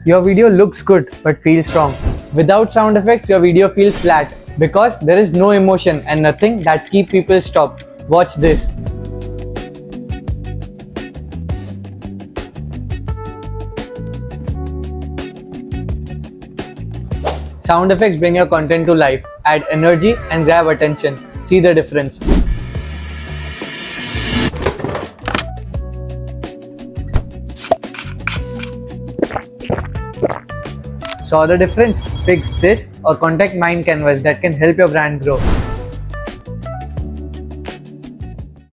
Your video looks good but feels strong. Without sound effects, your video feels flat because there is no emotion and nothing that keep people stop. Watch this. Sound effects bring your content to life, add energy and grab attention. See the difference. Saw the difference? Fix this or contact Mind Canvas that can help your brand grow.